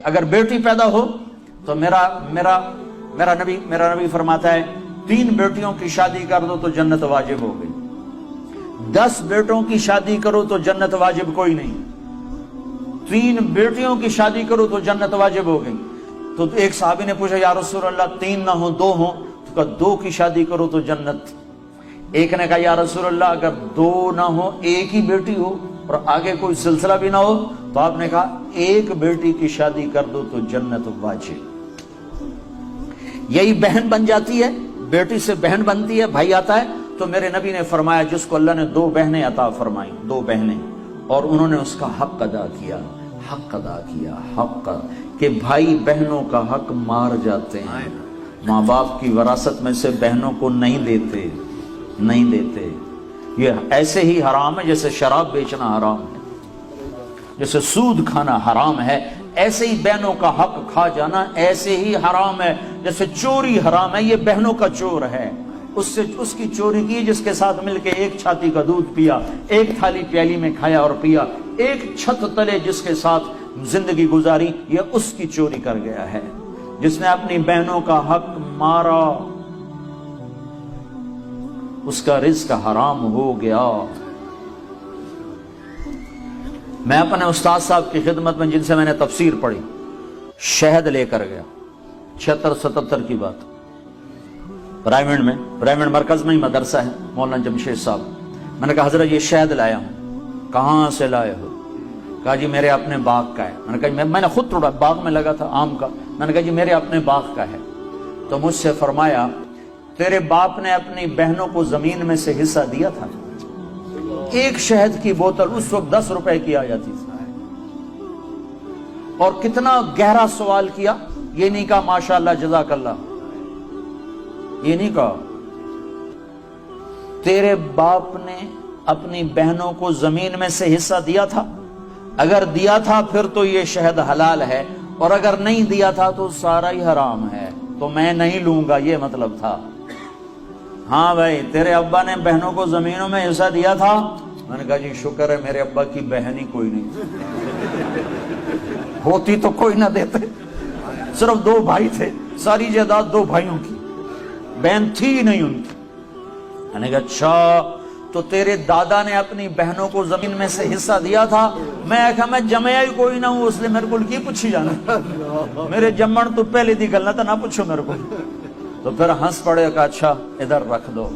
اگر بیٹی پیدا ہو تو میرا نبی فرماتا ہے 3 بیٹیوں کی شادی کر دو تو جنت واجب ہو گئی، 10 بیٹوں کی شادی کرو تو جنت واجب کوئی نہیں، 3 بیٹیوں کی شادی کرو تو جنت واجب ہو گئی۔ تو ایک صحابی نے پوچھا یا رسول اللہ 3 نہ ہو 2 ہوں، تو کہا 2 کی شادی کرو تو جنت۔ ایک نے کہا یا رسول اللہ اگر 2 نہ ہو 1 ہی بیٹی ہو اور آگے کوئی سلسلہ بھی نہ ہو، تو آپ نے کہا 1 بیٹی کی شادی کر دو تو جنت واجب۔ یہی بہن بن جاتی ہے، بیٹی سے بہن بنتی ہے، بھائی آتا ہے۔ تو میرے نبی نے فرمایا جس کو اللہ نے 2 بہنیں عطا فرمائیں، 2 بہنیں، اور انہوں نے اس کا حق ادا کیا، حق کہ بھائی بہنوں کا حق مار جاتے ہیں، ماں باپ کی وراثت میں سے بہنوں کو نہیں دیتے۔ یہ ایسے ہی حرام ہے جیسے شراب بیچنا حرام ہے، جیسے سود کھانا حرام ہے، ایسے ہی بہنوں کا حق کھا جانا ایسے ہی حرام ہے، جیسے چوری حرام ہے، یہ بہنوں کا چور ہے، اس کی چوری کی جس کے ساتھ مل کے 1 چھاتی کا دودھ پیا، 1 تھالی پیالی میں کھایا اور پیا، 1 چھت تلے جس کے ساتھ زندگی گزاری، یہ اس کی چوری کر گیا ہے۔ جس نے اپنی بہنوں کا حق مارا اس کا رزق حرام ہو گیا۔ میں اپنے استاد صاحب کی خدمت میں جن سے میں نے تفسیر پڑھی، شہد لے کر گیا، 76-77 کی بات، برائمنڈ مرکز میں ہی مدرسہ ہے، مولانا جمشید صاحب۔ میں نے کہا حضرت یہ شہد لایا ہوں۔ کہاں سے لائے ہو؟ کہا جی میرے اپنے باغ کا ہے۔ میں نے کہا میں نے خود توڑا، باغ میں لگا تھا آم کا۔ میں نے کہا جی میرے اپنے باغ کا ہے۔ تو مجھ سے فرمایا تیرے باپ نے اپنی بہنوں کو زمین میں سے حصہ دیا تھا؟ 1 شہد کی بوتل اس وقت 10 روپے کی آ جاتی تھی۔ اور کتنا گہرا سوال کیا، یہ نہیں کہا ماشاءاللہ جزاک اللہ، یہ نہیں کہا تیرے باپ نے اپنی بہنوں کو زمین میں سے حصہ دیا تھا؟ اگر دیا تھا پھر تو یہ شہد حلال ہے، اور اگر نہیں دیا تھا تو سارا ہی حرام ہے، تو میں نہیں لوں گا، یہ مطلب تھا۔ ہاں بھائی تیرے ابا نے بہنوں کو زمینوں میں حصہ دیا تھا؟ میں نے کہا جی شکر ہے میرے ابا کی بہن ہی کوئی نہیں، ہوتی تو کوئی نہ دیتے، صرف 2 بھائی تھے، ساری جائیداد 2 بھائیوں کی، بہن تھی نہیں ان کی۔ میں نے کہا اچھا تو تیرے دادا نے اپنی بہنوں کو زمین میں سے حصہ دیا تھا؟ میں کہا میں جمعہ ہی کوئی نہ ہوں، اس لیے میرے کو کی پوچھی جانا، میرے جمن تو پہلے دی گل نہ پوچھو میرے کو۔ تو پھر ہنس پڑے، کہا اچھا ادھر رکھ دو۔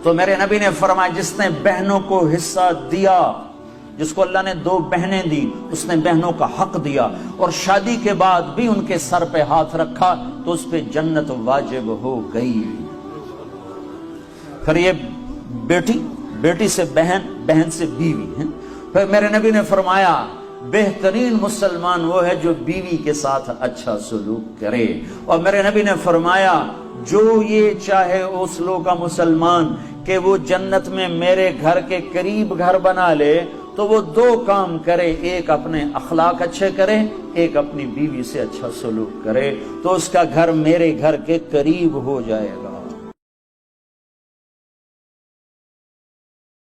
تو میرے نبی نے فرمایا جس نے بہنوں کو حصہ دیا، جس کو اللہ نے 2 بہنیں دی، اس نے بہنوں کا حق دیا، اور شادی کے بعد بھی ان کے سر پہ ہاتھ رکھا تو اس پہ جنت واجب ہو گئی۔ پھر یہ بیٹی سے بہن، بہن سے بیوی ہے۔ پھر میرے نبی نے فرمایا بہترین مسلمان وہ ہے جو بیوی کے ساتھ اچھا سلوک کرے، اور میرے نبی نے فرمایا جو یہ چاہے اس لوگ کا مسلمان کہ وہ جنت میں میرے گھر کے قریب گھر بنا لے تو وہ 2 کام کرے، ایک اپنے اخلاق اچھے کرے، ایک اپنی بیوی سے اچھا سلوک کرے، تو اس کا گھر میرے گھر کے قریب ہو جائے گا۔